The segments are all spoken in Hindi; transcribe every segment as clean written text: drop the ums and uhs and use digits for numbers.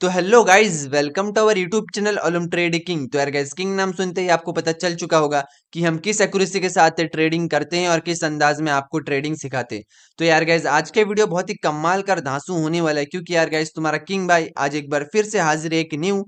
तो hello guys, welcome to our YouTube channel ओलम ट्रेड किंग। तो यार गाइज, किंग नाम सुनते ही आपको पता चल चुका होगा कि हम किस एक्यूरेसी के साथ ट्रेडिंग करते हैं और किस अंदाज में आपको ट्रेडिंग सिखाते हैं। तो यार गाइज, आज के वीडियो बहुत ही कमाल कर धांसू होने वाला है, क्योंकि यार गाइज तुम्हारा किंग भाई आज एक बार फिर से हाजिर है एक न्यू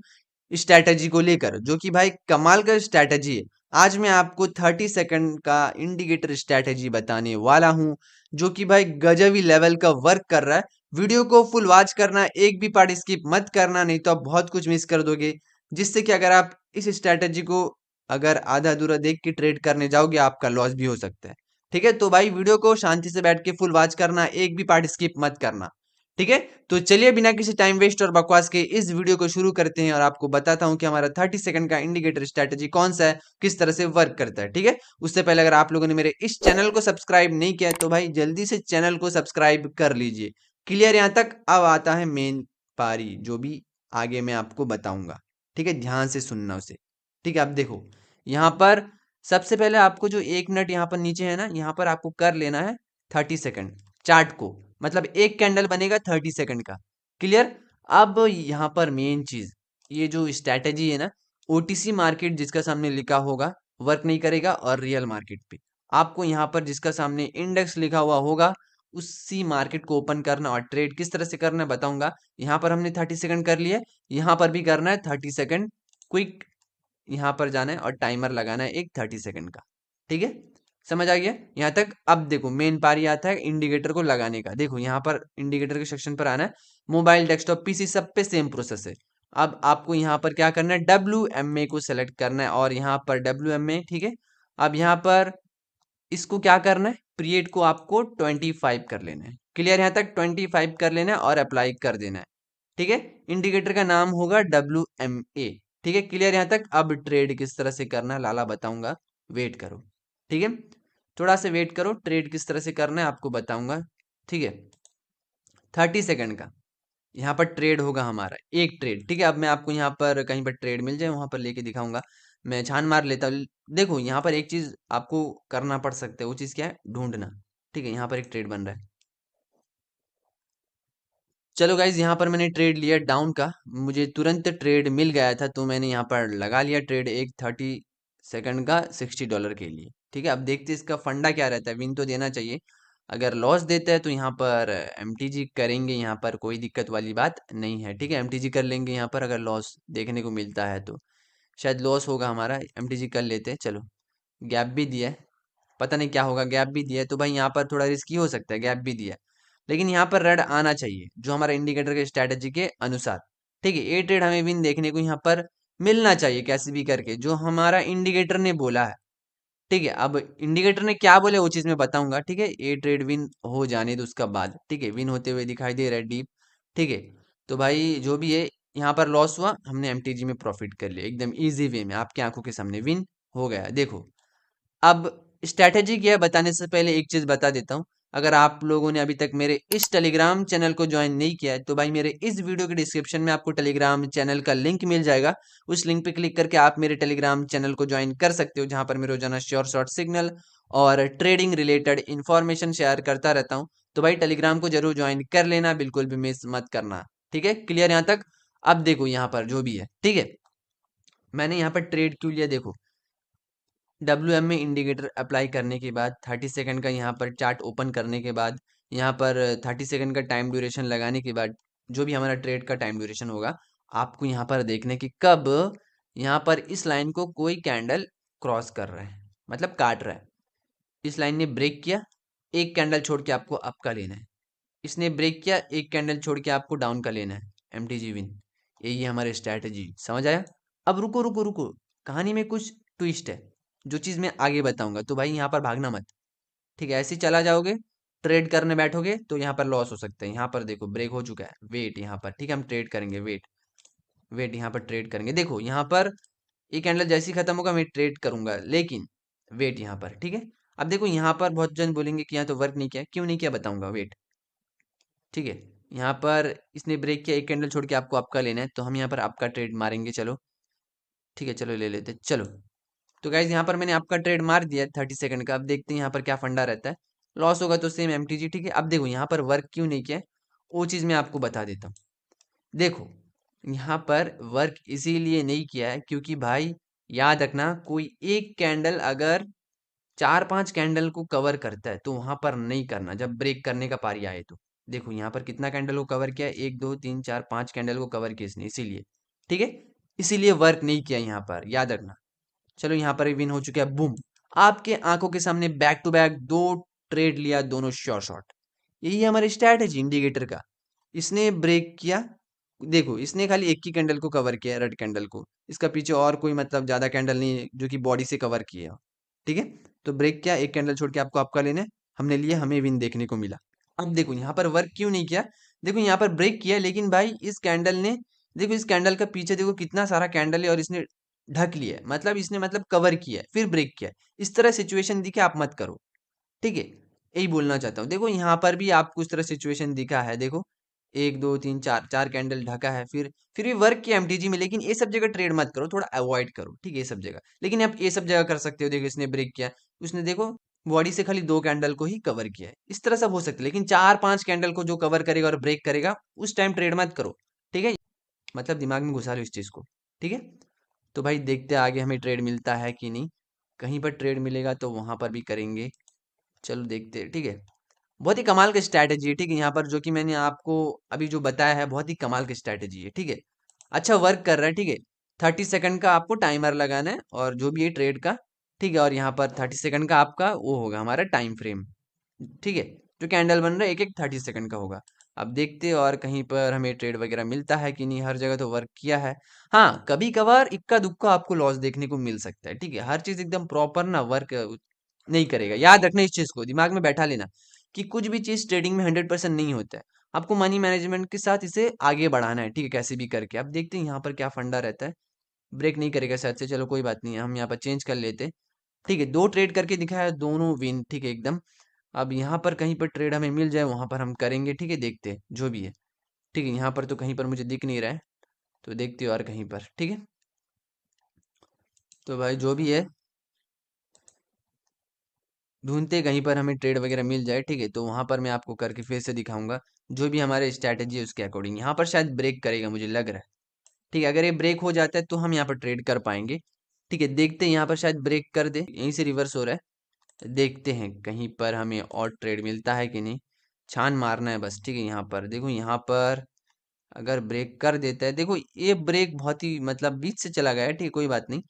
स्ट्रैटेजी को लेकर, जो कि भाई कमाल का स्ट्रैटेजी है। आज मैं आपको 30 सेकंड का इंडिकेटर स्ट्रैटेजी बताने वाला हूं, जो कि भाई गजबी लेवल का वर्क कर रहा है। वीडियो को फुल वॉच करना, एक भी पार्ट स्किप मत करना, नहीं तो आप बहुत कुछ मिस कर दोगे। जिससे कि अगर आप इस स्ट्रैटेजी को अगर आधा अधूरा देख के ट्रेड करने जाओगे, आपका लॉस भी हो सकता है। ठीक है, तो भाई वीडियो को शांति से बैठ के फुल वॉच करना, एक भी पार्ट स्किप मत करना। ठीक है, तो चलिए बिना किसी टाइम वेस्ट और बकवास के इस वीडियो को शुरू करते हैं और आपको बताता हूं कि हमारा 30 सेकंड का इंडिकेटर स्ट्रैटेजी कौन सा है, किस तरह से वर्क करता है। ठीक है, उससे पहले अगर आप लोगों ने मेरे इस चैनल को सब्सक्राइब नहीं किया है, तो भाई जल्दी से चैनल को सब्सक्राइब कर लीजिए। क्लियर यहाँ तक? अब आता है मेन पारी, जो भी आगे मैं आपको बताऊंगा। ठीक है, ध्यान से सुनना उसे। ठीक है, अब देखो यहाँ पर सबसे पहले आपको जो 1 मिनट यहाँ पर नीचे है ना, यहाँ पर आपको कर लेना है 30 सेकंड चार्ट को। मतलब एक कैंडल बनेगा 30 सेकंड का। क्लियर? अब यहाँ पर मेन चीज, ये जो स्ट्रैटेजी है ना, ओटीसी मार्केट जिसका सामने लिखा होगा वर्क नहीं करेगा, और रियल मार्केट पे आपको यहाँ पर जिसका सामने इंडेक्स लिखा हुआ होगा उसी मार्केट को ओपन करना और ट्रेड किस तरह से करना है बताऊंगा। यहाँ पर हमने 30 सेकंड कर लिया, यहाँ पर भी करना है 30 सेकंड क्विक। यहाँ पर जाना है और टाइमर लगाना है एक 30 सेकंड का। ठीक है, समझ आ गया यहाँ तक? अब देखो मेन पारी आता है इंडिकेटर को लगाने का। देखो यहाँ पर इंडिकेटर के सेक्शन पर आना है। मोबाइल, डेस्कटॉप, पीसी सब पे सेम प्रोसेस है। अब आपको यहाँ पर क्या करना है, WMA को सेलेक्ट करना है और यहाँ पर WMA। ठीक है, अब यहाँ पर इसको क्या करना है, पीरियड को आपको 25 कर लेना है। क्लियर यहाँ तक? 25 कर लेना है और अप्लाई कर देना है। ठीक है, इंडिकेटर का नाम होगा WMA। ठीक है, क्लियर यहाँ तक? अब ट्रेड किस तरह से करना है लाला बताऊंगा, वेट करो। ठीक है, थोड़ा सा वेट करो, ट्रेड किस तरह से करना है आपको बताऊंगा। ठीक है, 30 सेकंड का यहाँ पर ट्रेड होगा हमारा एक ट्रेड। ठीक है, अब मैं आपको यहाँ पर कहीं पर ट्रेड मिल जाए वहां पर लेके दिखाऊंगा। मैं छान मार लेता हूँ। देखो यहाँ पर एक चीज आपको करना पड़ सकता है, वो चीज क्या है, ढूंढना। ठीक है, यहाँ पर एक ट्रेड बन रहा है। चलो गाइज, यहाँ पर मैंने ट्रेड लिया डाउन का, मुझे तुरंत ट्रेड मिल गया था, तो मैंने यहाँ पर लगा लिया ट्रेड एक 30 सेकंड का $60 के लिए। ठीक है, अब देखते हैं इसका फंडा क्या रहता है। विन तो देना चाहिए। अगर लॉस देता है तो यहाँ पर एमटीजी करेंगे, यहाँ पर कोई दिक्कत वाली बात नहीं है। ठीक है, एमटीजी कर लेंगे यहाँ पर, अगर लॉस देखने को मिलता है तो। शायद लॉस होगा हमारा, एमटीजी कर लेते हैं। चलो, गैप भी दिया है, पता नहीं क्या होगा। गैप भी दिया है तो भाई यहाँ पर थोड़ा रिस्की हो सकता है, गैप भी दिया है। लेकिन यहाँ पर रेड आना चाहिए जो हमारा इंडिकेटर के स्ट्रैटेजी के अनुसार। ठीक है, ए ट्रेड हमें विन देखने को यहाँ पर मिलना चाहिए कैसे भी करके, जो हमारा इंडिकेटर ने बोला है। ठीक है, अब इंडिकेटर ने क्या बोले वो चीज मैं बताऊंगा। ठीक है, ए ट्रेड विन हो जाने दो उसका बाद। ठीक है, विन होते हुए दिखाई दे रहा है डीप। ठीक है, तो भाई जो भी है, यहाँ पर लॉस हुआ, हमने एमटीजी में प्रॉफिट कर लिया एकदम इजी वे में, आपकी आंखों के सामने विन हो गया। देखो, अब स्ट्रैटेजी क्या है बताने से पहले एक चीज बता देता हूँ। अगर आप लोगों ने अभी तक मेरे इस टेलीग्राम चैनल को ज्वाइन नहीं किया है, तो भाई मेरे इस वीडियो के डिस्क्रिप्शन में आपको टेलीग्राम चैनल का लिंक मिल जाएगा। उस लिंक पे क्लिक करके आप मेरे टेलीग्राम चैनल को ज्वाइन कर सकते हो, जहां पर मैं रोजाना श्योर शॉर्ट सिग्नल और ट्रेडिंग रिलेटेड इंफॉर्मेशन शेयर करता रहता हूँ। तो भाई टेलीग्राम को जरूर ज्वाइन कर लेना, बिल्कुल भी मिस मत करना। ठीक है, क्लियर यहाँ तक? अब देखो यहाँ पर जो भी है, ठीक है, मैंने यहाँ पर ट्रेड क्यों लिया, देखो WMA इंडिकेटर अप्लाई करने के बाद 30 सेकंड का यहाँ पर चार्ट ओपन करने के बाद, यहाँ पर 30 सेकंड का टाइम ड्यूरेशन लगाने के बाद, जो भी हमारा ट्रेड का टाइम ड्यूरेशन होगा, आपको यहाँ पर देखने की कब यहाँ पर इस लाइन को कोई कैंडल क्रॉस कर रहा है, मतलब काट रहा है। इस लाइन ने ब्रेक किया, एक कैंडल छोड़ के आपको अप का लेना है। इसने ब्रेक किया, एक कैंडल छोड़ के आपको डाउन का लेना है, एमटीजी विन। यही है हमारी स्ट्रैटेजी, समझ आया? अब रुको रुको रुको, कहानी में कुछ ट्विस्ट है, जो चीज मैं आगे बताऊंगा। तो भाई यहाँ पर भागना मत। ठीक है, ऐसे ही चला जाओगे, ट्रेड करने बैठोगे तो यहाँ पर लॉस हो सकता है। यहाँ पर देखो ब्रेक हो चुका है, वेट यहाँ पर। ठीक है, हम ट्रेड करेंगे, वेट वेट, यहाँ पर ट्रेड करेंगे। देखो यहाँ पर ये कैंडल जैसे ही खत्म होगा मैं ट्रेड करूंगा, लेकिन वेट यहाँ पर। ठीक है, अब देखो यहाँ पर बहुत जन बोलेंगे कि यहाँ तो वर्क नहीं किया, क्यों नहीं किया बताऊंगा, वेट। ठीक है, यहाँ पर इसने ब्रेक किया, एक कैंडल छोड़ के आपको आपका लेना है, तो हम यहाँ पर आपका ट्रेड मारेंगे। चलो ठीक है, चलो ले लेते, चलो। तो गाइज यहाँ पर मैंने आपका ट्रेड मार दिया 30 सेकंड का। अब देखते हैं यहाँ पर क्या फंडा रहता है। लॉस होगा तो सेम एमटीजी। ठीक है, अब देखो यहाँ पर वर्क क्यों नहीं किया है, वो चीज़ मैं आपको बता देता हूँ। देखो, यहाँ पर वर्क इसीलिए नहीं किया है क्योंकि भाई याद रखना, कोई एक कैंडल अगर 4-5 कैंडल को कवर करता है तो वहां पर नहीं करना जब ब्रेक करने का पारी आए तो। देखो यहाँ पर कितना कैंडल को कवर किया है, 1 2 3 4 5 कैंडल को कवर किया इसने, इसीलिए ठीक है, इसीलिए वर्क नहीं किया यहाँ पर, याद रखना। चलो यहाँ पर विन हो चुके हैं, बूम, आपके आंखों के सामने बैक टू बैक दो ट्रेड लिया, दोनों श्योर शॉट। यही है हमारी स्ट्रैटेजी इंडिकेटर का। इसने ब्रेक किया, देखो इसने खाली एक ही कैंडल को कवर किया, रेड कैंडल को, इसका पीछे और कोई मतलब ज्यादा कैंडल नहीं है जो कि बॉडी से कवर किया, ठीक है। तो ब्रेक किया, एक कैंडल छोड़ के आपको आपका लेना है, हमने लिया, हमें विन देखने को मिला। अब देखो यहाँ पर वर्क क्यों नहीं किया, देखो यहाँ पर ब्रेक किया लेकिन भाई इस कैंडल ने, देखो इस कैंडल का पीछे देखो कितना सारा कैंडल है और इसने ढक लिया है, मतलब इसने मतलब कवर किया है फिर ब्रेक किया है। इस तरह सिचुएशन दिखे आप मत करो, ठीक है, यही बोलना चाहता हूँ। देखो यहाँ पर भी आपको इस तरह सिचुएशन दिखा है, देखो 1 2 3 4 चार कैंडल ढका है, फिर भी वर्क किया एमटीजी में, लेकिन ये सब जगह ट्रेड मत करो, थोड़ा अवॉइड करो, ठीक है, ये सब जगह। लेकिन आप ये सब जगह कर सकते हो, देखो इसने ब्रेक किया, उसने देखो बॉडी से खाली 2 कैंडल को ही कवर किया है, इस तरह सब हो सकता है। लेकिन 4 5 कैंडल को जो कवर करेगा और ब्रेक करेगा उस टाइम ट्रेड मत करो, ठीक है, मतलब दिमाग में घुसा लो इस चीज को, ठीक है। तो भाई देखते हैं आगे हमें ट्रेड मिलता है कि नहीं, कहीं पर ट्रेड मिलेगा तो वहां पर भी करेंगे। चलो देखते हैं, ठीक है। बहुत ही कमाल की स्ट्रैटेजी है, ठीक है, यहाँ पर जो कि मैंने आपको अभी जो बताया है बहुत ही कमाल की स्ट्रैटेजी है, ठीक है। अच्छा वर्क कर रहा है, ठीक है। 30 सेकंड का आपको टाइमर लगाना है और जो भी है ट्रेड का, ठीक है, और यहाँ पर 30 सेकंड का आपका वो होगा हमारा टाइम फ्रेम, ठीक है। जो कैंडल बन रहा है एक एक 30 सेकंड का होगा। अब देखते हैं और कहीं पर हमें ट्रेड वगैरह मिलता है कि नहीं, हर जगह तो वर्क किया है। हाँ, कभी कभार इक्का दुक्का आपको लॉस देखने को मिल सकता है, ठीक है, हर चीज एकदम प्रॉपर ना वर्क नहीं करेगा, याद रखना इस चीज को दिमाग में बैठा लेना कि कुछ भी चीज ट्रेडिंग में 100% नहीं होता है। आपको मनी मैनेजमेंट के साथ इसे आगे बढ़ाना है, ठीक है, कैसे भी करके। अब देखते हैं यहाँ पर क्या फंडा रहता है, ब्रेक नहीं करेगा शायद से, चलो कोई बात नहीं है, हम यहाँ पर चेंज कर लेते हैं, ठीक है। दो ट्रेड करके दिखाया है, दोनों विन, ठीक है एकदम। अब यहाँ पर कहीं पर ट्रेड हमें मिल जाए वहां पर हम करेंगे, ठीक है, देखते हैं जो भी है, ठीक है। यहाँ पर तो कहीं पर मुझे दिख नहीं रहा है, तो देखते हो और कहीं पर, ठीक है। तो भाई जो भी है ढूंढते कहीं पर हमें ट्रेड वगैरह मिल जाए, ठीक है, तो वहां पर मैं आपको करके फिर से दिखाऊंगा जो भी हमारे स्ट्रैटेजी है उसके अकॉर्डिंग। यहाँ पर शायद ब्रेक करेगा मुझे लग रहा है, ठीक है, अगर ये ब्रेक हो जाता है तो हम यहाँ पर ट्रेड कर पाएंगे, ठीक है। देखते हैं यहाँ पर शायद ब्रेक कर दे, यहीं से रिवर्स हो रहा है, देखते हैं कहीं पर हमें और ट्रेड मिलता है कि नहीं, छान मारना है बस, ठीक है। यहाँ पर देखो, यहाँ पर अगर ब्रेक कर देता है, देखो ये ब्रेक बहुत ही मतलब बीच से चला गया है, ठीक है, कोई बात नहीं।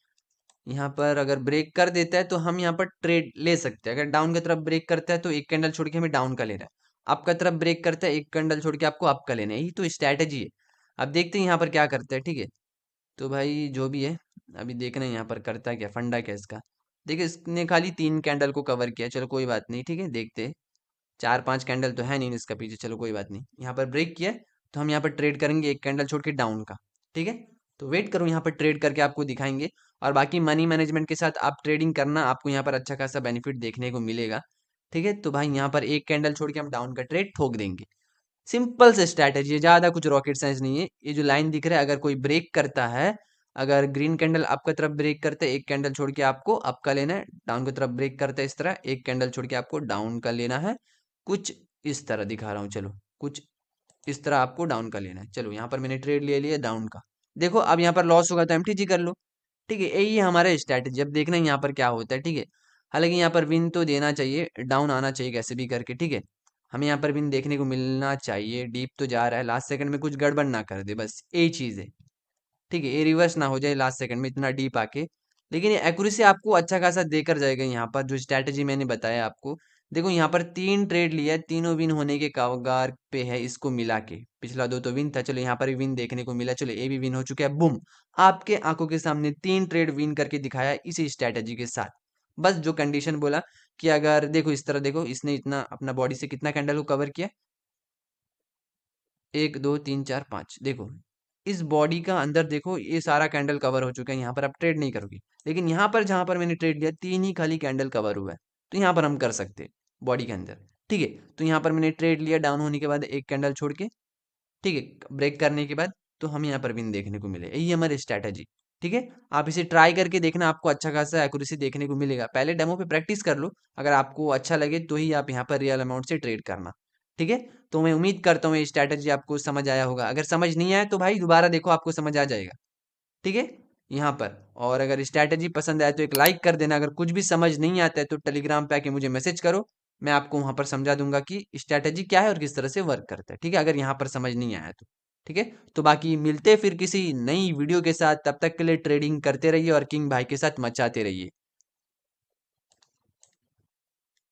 यहाँ पर अगर ब्रेक कर देता है तो हम यहाँ पर ट्रेड ले सकते हैं। अगर डाउन की तरफ ब्रेक करता है तो एक कैंडल छोड़ के हमें डाउन का लेना है, अप का तरफ ब्रेक करता है एक कैंडल छोड़ के आपको अप का लेना है, यही तो स्ट्रैटेजी है। अब देखते हैं यहाँ पर क्या करता है, ठीक है। तो भाई जो भी है अभी देखना है यहाँ पर करता है क्या, फंडा क्या इसका। देखिए इसने खाली 3 कैंडल को कवर किया, चलो कोई बात नहीं, ठीक है, देखते हैं। 4 5 कैंडल तो है नहीं इसका पीछे, चलो कोई बात नहीं। यहाँ पर ब्रेक किया है, तो हम यहाँ पर ट्रेड करेंगे एक कैंडल छोड़ के डाउन का, ठीक है। तो वेट करो, यहाँ पर ट्रेड करके आपको दिखाएंगे। और बाकी मनी मैनेजमेंट के साथ आप ट्रेडिंग करना, आपको यहाँ पर अच्छा खासा बेनिफिट देखने को मिलेगा, ठीक है। तो भाई यहाँ पर एक कैंडल छोड़ के हम डाउन का ट्रेड ठोक देंगे, सिंपल से स्ट्रैटेजी है, ज्यादा कुछ रॉकेट साइंस नहीं है। ये जो लाइन दिख रहा है, अगर कोई ब्रेक करता है, अगर ग्रीन कैंडल आपका तरफ ब्रेक करता है एक कैंडल छोड़ के आपको अप का लेना है, डाउन की तरफ ब्रेक करता है इस तरह एक कैंडल छोड़ के आपको डाउन का लेना है। कुछ इस तरह दिखा रहा हूँ, चलो कुछ इस तरह आपको डाउन का लेना है। चलो यहाँ पर मैंने ट्रेड ले लिया डाउन का, देखो अब यहाँ पर लॉस होगा तो एमटीजी कर लो, ठीक है, यही है हमारा स्ट्रैटेजी। अब देखना है यहाँ पर क्या होता है, ठीक है। हालांकि यहाँ पर विन तो देना चाहिए, डाउन आना चाहिए कैसे भी करके, ठीक है। हमें यहाँ पर विन देखने को मिलना चाहिए, डीप तो जा रहा है, लास्ट सेकंड में कुछ गड़बड़ ना कर दे, बस यही चीज है, ठीक है, ये रिवर्स ना हो जाए लास्ट सेकंड में इतना डीप आके। लेकिन ये एक्यूरेसी आपको अच्छा खासा देकर जाएगा यहाँ पर, जो स्ट्रैटेजी मैंने बताया आपको। देखो यहाँ पर 3 ट्रेड लिया है, तीनों विन होने के कगार पे है, इसको मिला के पिछला 2 तो विन था, चलो यहाँ पर भी विन देखने को मिला, चलो ये भी विन हो चुका है, बुम, आपके आंखों के सामने 3 ट्रेड विन करके दिखाया इसी स्ट्रैटेजी के साथ। बस जो कंडीशन बोला कि अगर देखो इस तरह, देखो इसने इतना अपना बॉडी से कितना कैंडल को कवर किया, 1 2 3 4 5, देखो इस बॉडी का अंदर देखो ये सारा कैंडल कवर हो चुका है, यहाँ पर आप ट्रेड नहीं करोगे। लेकिन यहाँ पर जहां पर मैंने ट्रेड लिया 3 ही खाली कैंडल कवर हुआ है, तो यहाँ पर हम कर सकते हैं बॉडी के अंदर, ठीक है। तो यहाँ पर मैंने ट्रेड लिया डाउन होने के बाद एक कैंडल छोड़ के, ठीक है, ब्रेक करने के बाद, तो हमें यहाँ पर विन देखने को मिले, यही हमारी स्ट्रैटेजी, ठीक है। आप इसे ट्राई करके देखना, आपको अच्छा खासा एक्यूरेसी देखने को मिलेगा। पहले डेमो पे प्रैक्टिस कर लो, अगर आपको अच्छा लगे तो ही आप यहाँ पर रियल अमाउंट से ट्रेड करना, ठीक है। तो मैं उम्मीद करता हूँ ये स्ट्रैटेजी आपको समझ आया होगा। अगर समझ नहीं आया तो भाई दोबारा देखो, आपको समझ आ जाएगा। ठीक है, यहाँ पर। और अगर स्ट्रैटेजी पसंद आए तो एक लाइक कर देना। अगर कुछ भी समझ नहीं आता है तो टेलीग्राम पे आके मुझे मैसेज करो, मैं आपको वहां पर समझा दूंगा कि स्ट्रैटेजी क्या है और किस तरह से वर्क करता है। ठीक है, अगर यहाँ पर समझ नहीं आया तो। ठीक है, तो बाकी मिलते हैं फिर किसी नई वीडियो के साथ। तब तक के लिए ट्रेडिंग करते रहिए और किंग भाई के साथ मचाते रहिए।